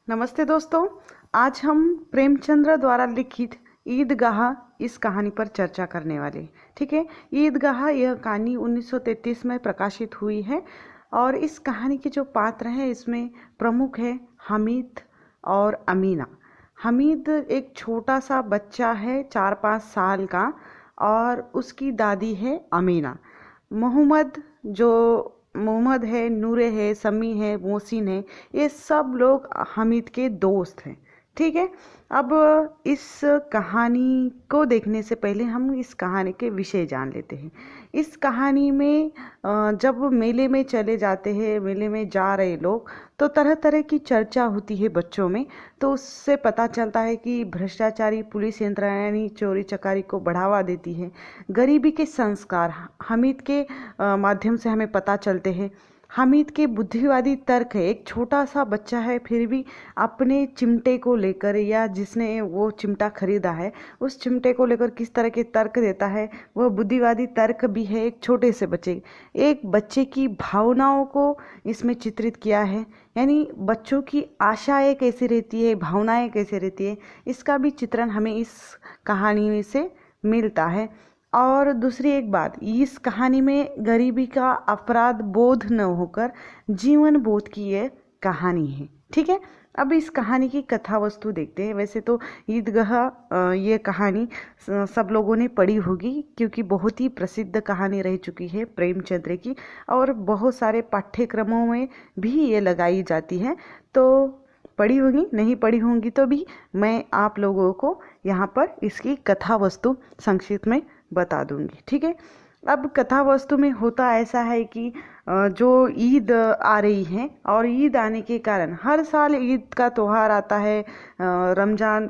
नमस्ते दोस्तों। आज हम प्रेमचंद्र द्वारा लिखित ईदगाह इस कहानी पर चर्चा करने वाले। ठीक है। ईदगाह यह कहानी 1933 में प्रकाशित हुई है और इस कहानी के जो पात्र हैं इसमें प्रमुख है हामिद और अमीना। हामिद एक छोटा सा बच्चा है 4-5 साल का और उसकी दादी है अमीना। मोहम्मद है, नूरे है, समी है, मोहसिन है, ये सब लोग हामिद के दोस्त हैं। ठीक है। अब इस कहानी को देखने से पहले हम इस कहानी के विषय जान लेते हैं। इस कहानी में जब मेले में चले जाते हैं, मेले में जा रहे लोग, तो तरह तरह की चर्चा होती है बच्चों में। तो उससे पता चलता है कि भ्रष्टाचारी पुलिस यंत्रणाएं चोरी चकारी को बढ़ावा देती है। गरीबी के संस्कार हामिद के माध्यम से हमें पता चलते हैं। हामिद के बुद्धिवादी तर्क है। एक छोटा सा बच्चा है, फिर भी अपने चिमटे को लेकर या जिसने वो चिमटा खरीदा है उस चिमटे को लेकर किस तरह के तर्क देता है, वह बुद्धिवादी तर्क भी है एक बच्चे की भावनाओं को इसमें चित्रित किया है। यानी बच्चों की आशाएं कैसी रहती है, भावनाएं कैसे रहती है, इसका भी चित्रण हमें इस कहानी से मिलता है। और दूसरी एक बात, इस कहानी में गरीबी का अपराध बोध न होकर जीवन बोध की ये कहानी है। ठीक है। अब इस कहानी की कथा वस्तु देखते हैं। वैसे तो ईदगाह ये कहानी सब लोगों ने पढ़ी होगी क्योंकि बहुत ही प्रसिद्ध कहानी रह चुकी है प्रेमचंद्र की, और बहुत सारे पाठ्यक्रमों में भी ये लगाई जाती है। तो पढ़ी होगी, नहीं पढ़ी होंगी तो भी मैं आप लोगों को यहाँ पर इसकी कथा वस्तु संक्षिप्त में बता दूंगी। ठीक है। अब कथा वस्तु में होता ऐसा है कि जो ईद आ रही है और ईद आने के कारण हर साल ईद का त्योहार आता है, रमजान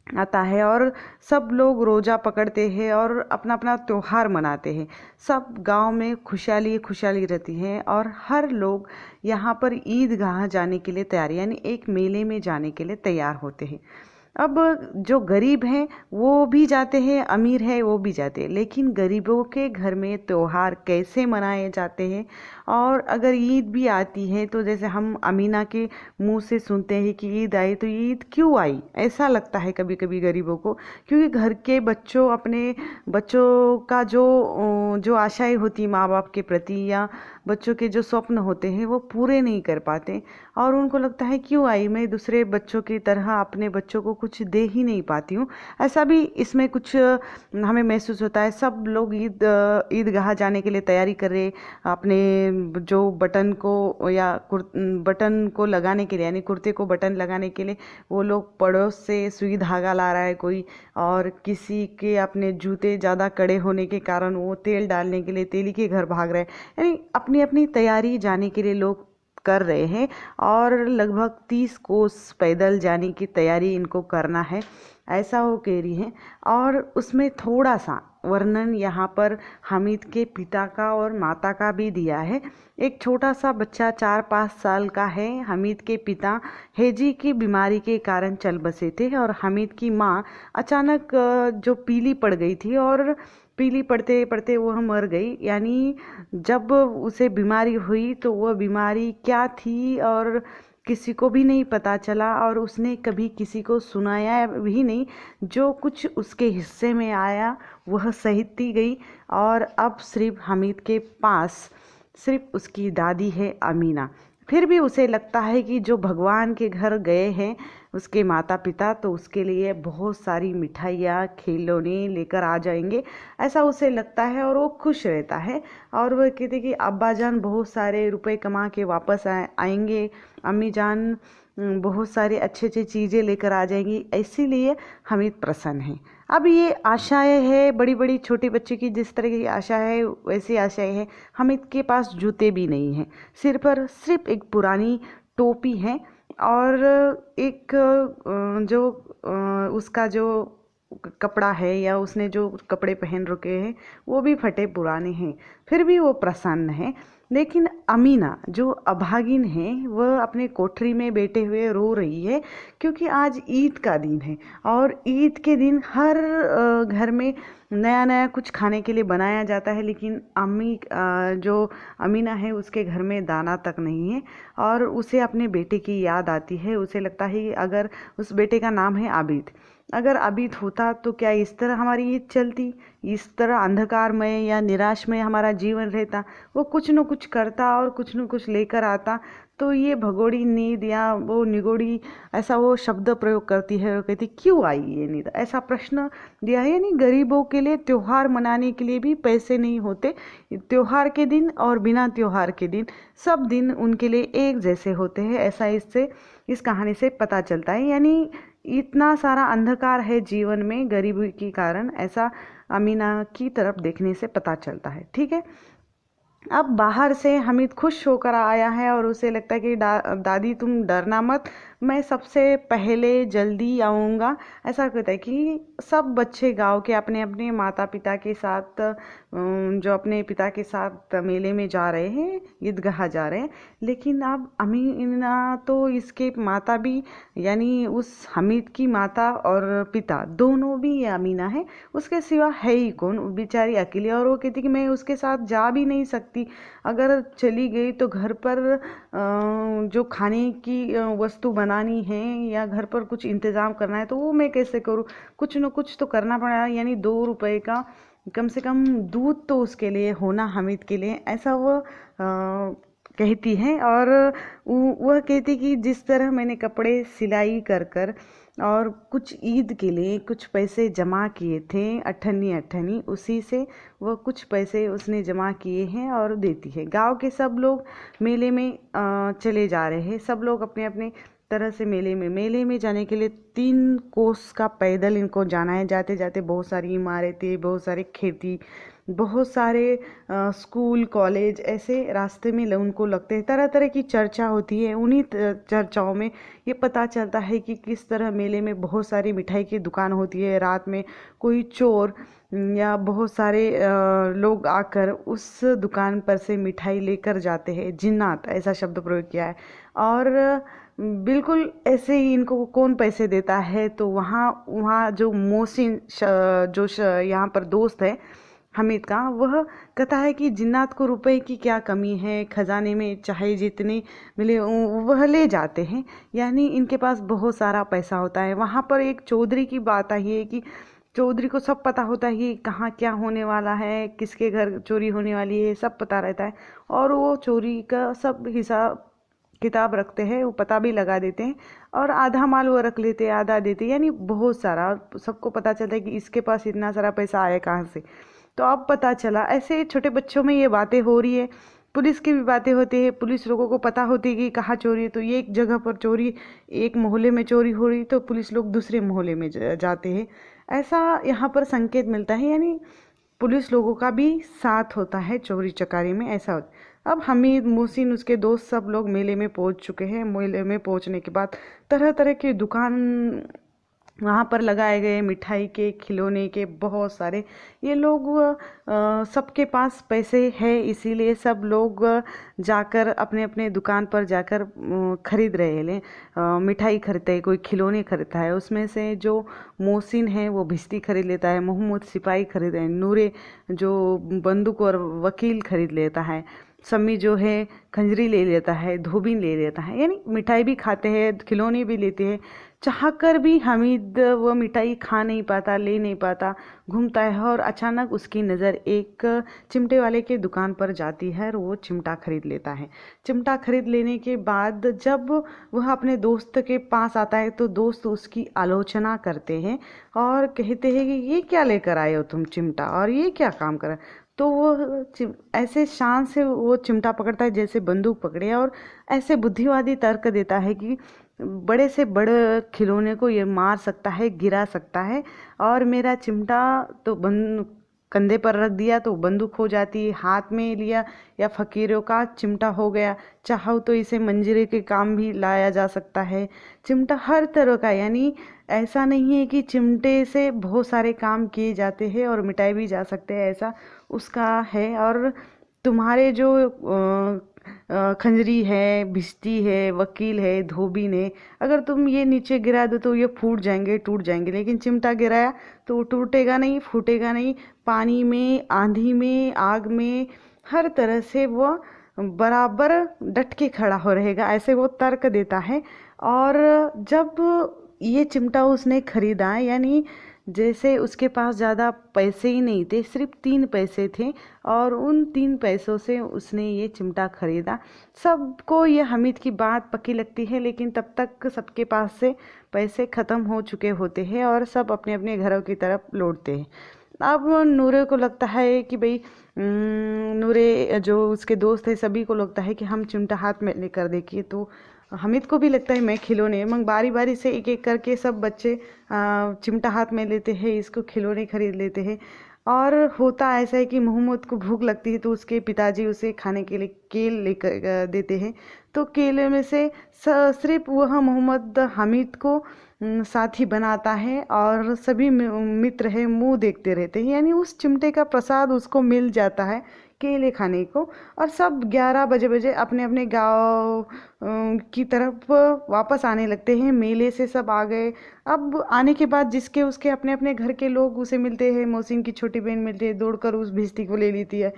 आता है और सब लोग रोज़ा पकड़ते हैं और अपना अपना त्योहार मनाते हैं। सब गांव में खुशहाली खुशहाली रहती है और हर लोग यहाँ पर ईदगाह जाने के लिए तैयार, यानी एक मेले में जाने के लिए तैयार होते हैं। अब जो गरीब हैं वो भी जाते हैं, अमीर है वो भी जाते हैं, लेकिन गरीबों के घर में त्योहार कैसे मनाए जाते हैं। और अगर ईद भी आती है तो जैसे हम अमीना के मुंह से सुनते हैं कि ईद आई, तो ईद क्यों आई, ऐसा लगता है कभी कभी गरीबों को। क्योंकि घर के बच्चों अपने बच्चों का जो आशाएं होती माँ बाप के प्रति या बच्चों के जो स्वप्न होते हैं वो पूरे नहीं कर पाते और उनको लगता है क्यों आई, मैं दूसरे बच्चों की तरह अपने बच्चों को कुछ दे ही नहीं पाती हूँ। ऐसा भी इसमें कुछ हमें महसूस होता है। सब लोग ईदगाह जाने के लिए तैयारी कर रहे, अपने जो बटन को या बटन को लगाने के लिए, यानी कुर्ते को बटन लगाने के लिए वो लोग पड़ोस से सुई धागा ला रहा है कोई, और किसी के अपने जूते ज़्यादा कड़े होने के कारण वो तेल डालने के लिए तेली के घर भाग रहे हैं। यानी अपनी अपनी तैयारी जाने के लिए लोग कर रहे हैं और लगभग 30 कोस पैदल जाने की तैयारी इनको करना है, ऐसा वो कह रही है। और उसमें थोड़ा सा वर्णन यहाँ पर हामिद के पिता का और माता का भी दिया है। एक छोटा सा बच्चा 4-5 साल का है। हामिद के पिता हेजी की बीमारी के कारण चल बसे थे और हामिद की माँ अचानक जो पीली पड़ गई थी और पीली पड़ते पड़ते वह मर गई। यानी जब उसे बीमारी हुई तो वह बीमारी क्या थी और किसी को भी नहीं पता चला और उसने कभी किसी को सुनाया भी नहीं। जो कुछ उसके हिस्से में आया वह सहती गई और अब सिर्फ हामिद के पास सिर्फ उसकी दादी है अमीना। फिर भी उसे लगता है कि जो भगवान के घर गए हैं उसके माता पिता, तो उसके लिए बहुत सारी मिठाइयाँ खिलौने लेकर आ जाएंगे, ऐसा उसे लगता है और वो खुश रहता है। और वह कहते कि अब्बा जान बहुत सारे रुपए कमा के वापस आएंगे, अम्मी जान बहुत सारे अच्छे अच्छे चीज़ें लेकर आ जाएंगी, इसीलिए हामिद प्रसन्न है। अब ये आशाएं है बड़ी बड़ी, छोटे बच्चे की जिस तरह की आशा है वैसी आशाएं है। हामिद के पास जूते भी नहीं हैं, सिर पर सिर्फ एक पुरानी टोपी है और एक उसका जो कपड़ा है या उसने जो कपड़े पहन रखे हैं वो भी फटे पुराने हैं। फिर भी वो प्रसन्न है। लेकिन अमीना जो अभागिन है वह अपने कोठरी में बैठे हुए रो रही है, क्योंकि आज ईद का दिन है और ईद के दिन हर घर में नया नया कुछ खाने के लिए बनाया जाता है, लेकिन जो अमीना है उसके घर में दाना तक नहीं है और उसे अपने बेटे की याद आती है। उसे लगता है कि अगर उस बेटे का नाम है आबिद, अगर आबिद होता तो क्या इस तरह हमारी ईद चलती, इस तरह अंधकारमय या निराश में हमारा जीवन रहता। वो कुछ न कुछ करता और कुछ न कुछ लेकर आता। तो ये भगोड़ी नींद या वो निगोड़ी, ऐसा वो शब्द प्रयोग करती है और कहती क्यों आई ये नींद, ऐसा प्रश्न दिया है। यानी गरीबों के लिए त्योहार मनाने के लिए भी पैसे नहीं होते। त्योहार के दिन और बिना त्योहार के दिन सब दिन उनके लिए एक जैसे होते हैं, ऐसा इस कहानी से पता चलता है। यानी इतना सारा अंधकार है जीवन में गरीबी के कारण, ऐसा अमीना की तरफ देखने से पता चलता है। ठीक है, अब बाहर से हामिद खुश होकर आया है और उसे लगता है कि दादी तुम डरना मत, मैं सबसे पहले जल्दी आऊँगा। ऐसा कहता है कि सब बच्चे गांव के अपने अपने माता पिता के साथ जो अपने पिता के साथ मेले में जा रहे हैं, ईदगाह जा रहे हैं। लेकिन अब अमीना तो इसके माता भी, यानी उस हामिद की माता और पिता दोनों भी ये अमीना है, उसके सिवा है ही कौन, बेचारी अकेली। और वो कहती कि मैं उसके साथ जा भी नहीं सकती, अगर चली गई तो घर पर जो खाने की वस्तु बनानी है या घर पर कुछ इंतज़ाम करना है तो वो मैं कैसे करूँ, कुछ न कुछ तो करना पड़ेगा। यानी 2 रुपए का कम से कम दूध तो उसके लिए होना, हामिद के लिए, ऐसा वो कहती है। और वह कहती कि जिस तरह मैंने कपड़े सिलाई कर कर और कुछ ईद के लिए कुछ पैसे जमा किए थे अठन्नी अठन्नी, उसी से वो कुछ पैसे उसने जमा किए हैं और देती है। गांव के सब लोग मेले में चले जा रहे हैं, सब लोग अपने अपने तरह से मेले में जाने के लिए 3 कोस का पैदल इनको जाना है। जाते जाते बहुत सारी इमारतें, बहुत सारे खेती, बहुत सारे स्कूल कॉलेज ऐसे रास्ते में उनको लगते हैं। तरह तरह की चर्चा होती है, उन्हीं चर्चाओं में ये पता चलता है कि किस तरह मेले में बहुत सारी मिठाई की दुकान होती है। रात में कोई चोर या बहुत सारे लोग आकर उस दुकान पर से मिठाई लेकर जाते हैं। जिन्नात ऐसा शब्द प्रयोग किया है। और बिल्कुल ऐसे ही इनको कौन पैसे देता है, तो वहाँ वहाँ जो मोहसिन यहाँ पर दोस्त है हामिद का, वह कहता है कि जिन्नात को रुपए की क्या कमी है, खजाने में चाहे जितने मिले वह ले जाते हैं। यानी इनके पास बहुत सारा पैसा होता है। वहाँ पर एक चौधरी की बात आई है कि चौधरी को सब पता होता है कि कहाँ क्या होने वाला है, किसके घर चोरी होने वाली है, सब पता रहता है। और वो चोरी का सब हिसाब किताब रखते हैं, वो पता भी लगा देते हैं और आधा माल वो रख लेते हैं, आधा देते हैं। यानी बहुत सारा सबको पता चलता है कि इसके पास इतना सारा पैसा आया कहाँ से। तो अब पता चला, ऐसे छोटे बच्चों में ये बातें हो रही है। पुलिस की भी बातें होती है, पुलिस लोगों को पता होती है कि कहाँ चोरी है। तो ये एक जगह पर चोरी, एक मोहल्ले में चोरी हो रही, तो पुलिस लोग दूसरे मोहल्ले में जाते हैं। ऐसा यहाँ पर संकेत मिलता है। यानी पुलिस लोगों का भी साथ होता है चोरी चकारी में, ऐसा होता है। अब हमीद, मोहसिन, उसके दोस्त सब लोग मेले में पहुंच चुके हैं। मेले में पहुंचने के बाद तरह तरह की दुकान वहाँ पर लगाए गए, मिठाई के, खिलौने के, बहुत सारे। ये लोग सबके पास पैसे है, इसीलिए सब लोग जाकर अपने अपने दुकान पर जाकर खरीद रहे हैं, मिठाई खरीदते हैं, कोई खिलौने खरीदता है। उसमें से जो मोहसिन है वो भिश्ती खरीद लेता है, मोहम्मद सिपाही खरीदे, नूरे जो बंदूक और वकील खरीद लेता है, सम्मी जो है खंजरी ले लेता है, धोबी ले लेता है। यानी मिठाई भी खाते हैं, खिलौने भी लेते हैं। चाहकर भी हामिद वो मिठाई खा नहीं पाता, ले नहीं पाता, घूमता है। और अचानक उसकी नज़र एक चिमटे वाले के दुकान पर जाती है और वो चिमटा खरीद लेता है। चिमटा खरीद लेने के बाद जब वह अपने दोस्त के पास आता है तो दोस्त उसकी आलोचना करते हैं और कहते हैं कि ये क्या लेकर आए हो तुम चिमटा, और ये क्या काम कर। तो वो ऐसे शान से वो चिमटा पकड़ता है जैसे बंदूक पकड़े, और ऐसे बुद्धिवादी तर्क देता है कि बड़े से बड़े खिलौने को ये मार सकता है, गिरा सकता है, और मेरा चिमटा तो कंधे पर रख दिया तो बंदूक हो जाती, हाथ में लिया या फकीरों का चिमटा हो गया, चाहो तो इसे मंजरे के काम भी लाया जा सकता है। चिमटा हर तरह का, यानी ऐसा नहीं है कि चिमटे से बहुत सारे काम किए जाते हैं और मिटाए भी जा सकते हैं, ऐसा उसका है। और तुम्हारे जो खंजरी है, भिश्ती है, वकील है, धोबी ने, अगर तुम ये नीचे गिरा दो तो ये फूट जाएंगे, टूट जाएंगे। लेकिन चिमटा गिराया तो वो टूटेगा नहीं, फूटेगा नहीं। पानी में, आंधी में, आग में, हर तरह से वो बराबर डट के खड़ा हो रहेगा, ऐसे वो तर्क देता है। और जब ये चिमटा उसने खरीदा, यानी जैसे उसके पास ज़्यादा पैसे ही नहीं थे, सिर्फ 3 पैसे थे, और उन 3 पैसों से उसने ये चिमटा खरीदा। सबको ये हामिद की बात पक्की लगती है, लेकिन तब तक सबके पास से पैसे ख़त्म हो चुके होते हैं और सब अपने अपने घरों की तरफ लौटते हैं। अब नूरे को लगता है कि भाई, नूरे जो उसके दोस्त है सभी को लगता है कि हम चिमटा हाथ में लेकर देखिए। तो हामिद को भी लगता है मैं खिलौने, मगर बारी बारी से एक एक करके सब बच्चे चिमटा हाथ में लेते हैं, इसको खिलौने खरीद लेते हैं। और होता ऐसा है कि मोहम्मद को भूख लगती है तो उसके पिताजी उसे खाने के लिए केल लेकर देते हैं। तो केले में से सिर्फ वह मोहम्मद हामिद को साथी बनाता है, और सभी मित्र है मुंह देखते रहते हैं, यानी उस चिमटे का प्रसाद उसको मिल जाता है केले खाने को। और सब 11 बजे अपने अपने गांव की तरफ वापस आने लगते हैं। मेले से सब आ गए। अब आने के बाद जिसके उसके अपने अपने घर के लोग उसे मिलते हैं, मोहसिन की छोटी बहन मिलती है, दौड़कर उस भिश्ती को ले लेती है।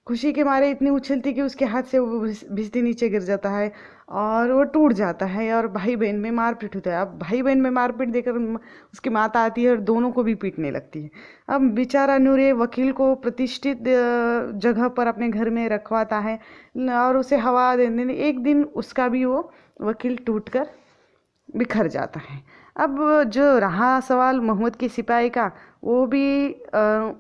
खुशी के मारे इतनी उछलती कि उसके हाथ से वो भिश्ती नीचे गिर जाता है और वो टूट जाता है, और भाई बहन में मारपीट होता है। अब भाई बहन में मारपीट देखकर उसकी माता आती है और दोनों को भी पीटने लगती है। अब बेचारा नूरे वकील को प्रतिष्ठित जगह पर अपने घर में रखवाता है और उसे हवा देने, एक दिन उसका भी वो वकील टूटकर बिखर जाता है। अब जो रहा सवाल मोहम्मद के सिपाही का, वो भी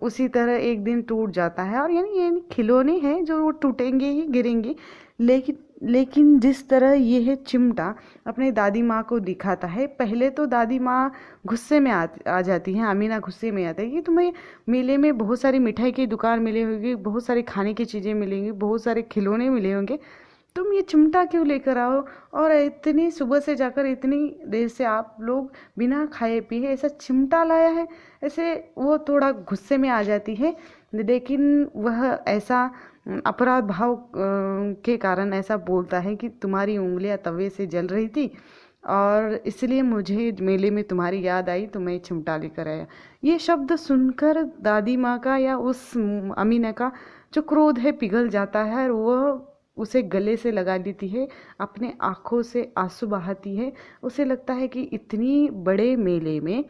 उसी तरह एक दिन टूट जाता है। और यानी ये खिलौने हैं जो वो टूटेंगे ही, गिरेंगे। लेकिन लेकिन जिस तरह ये है चिमटा अपने दादी माँ को दिखाता है, पहले तो दादी माँ गुस्से में आ जाती है, अमीना गुस्से में आता है कि तुम्हें मेले में बहुत सारी मिठाई की दुकान मिली होगी, बहुत सारी खाने की चीज़ें मिलेंगी, बहुत सारे खिलौने मिले होंगे, तुम ये चिमटा क्यों लेकर आओ, और इतनी सुबह से जाकर इतनी देर से आप लोग बिना खाए पिए ऐसा चिमटा लाया है। ऐसे वो थोड़ा गुस्से में आ जाती है, लेकिन वह ऐसा अपराध भाव के कारण ऐसा बोलता है कि तुम्हारी उंगलियां तवे से जल रही थी और इसलिए मुझे मेले में तुम्हारी याद आई तो मैं चिमटा लेकर आया। ये शब्द सुनकर दादी माँ का या उस अमीना का जो क्रोध है पिघल जाता है, और वह उसे गले से लगा लेती है, अपने आँखों से आंसू बहाती है। उसे लगता है कि इतनी बड़े मेले में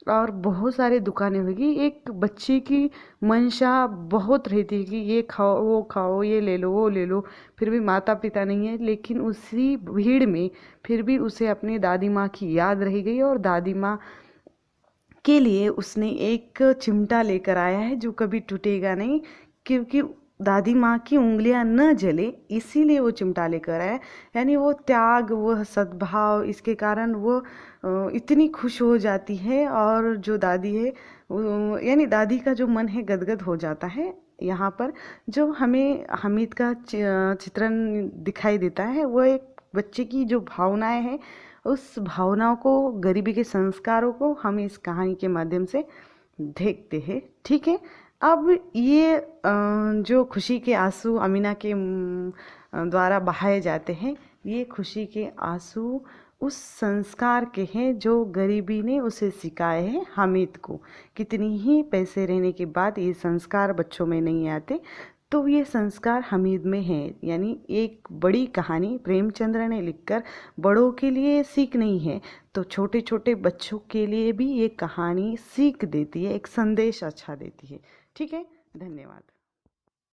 और बहुत सारे दुकानें होगी, एक बच्चे की मंशा बहुत रहती है कि ये खाओ, ये ले लो, वो ले लो, फिर भी माता पिता नहीं है। लेकिन उसी भीड़ में फिर भी उसे अपनी दादी माँ की याद रह गई, और दादी माँ के लिए उसने एक चिमटा लेकर आया है जो कभी टूटेगा नहीं, क्योंकि दादी माँ की उंगलियां न जले इसीलिए वो चिमटा लेकर आया। यानी वो त्याग, वह सद्भाव, इसके कारण वो इतनी खुश हो जाती है, और जो दादी है यानी दादी का जो मन है गदगद हो जाता है। यहाँ पर जो हमें हामिद का चित्रण दिखाई देता है, वो एक बच्चे की जो भावनाएं हैं, उस भावनाओं को, गरीबी के संस्कारों को हम इस कहानी के माध्यम से देखते हैं। ठीक है। अब ये जो खुशी के आंसू अमीना के द्वारा बहाए जाते हैं, ये खुशी के आंसू उस संस्कार के हैं जो गरीबी ने उसे सिखाए हैं हामिद को। कितनी ही पैसे रहने के बाद ये संस्कार बच्चों में नहीं आते, तो ये संस्कार हामिद में है। यानी एक बड़ी कहानी प्रेमचंद्र ने लिखकर बड़ों के लिए सीख नहीं है, तो छोटे छोटे बच्चों के लिए भी ये कहानी सीख देती है, एक संदेश अच्छा देती है। ठीक है, धन्यवाद।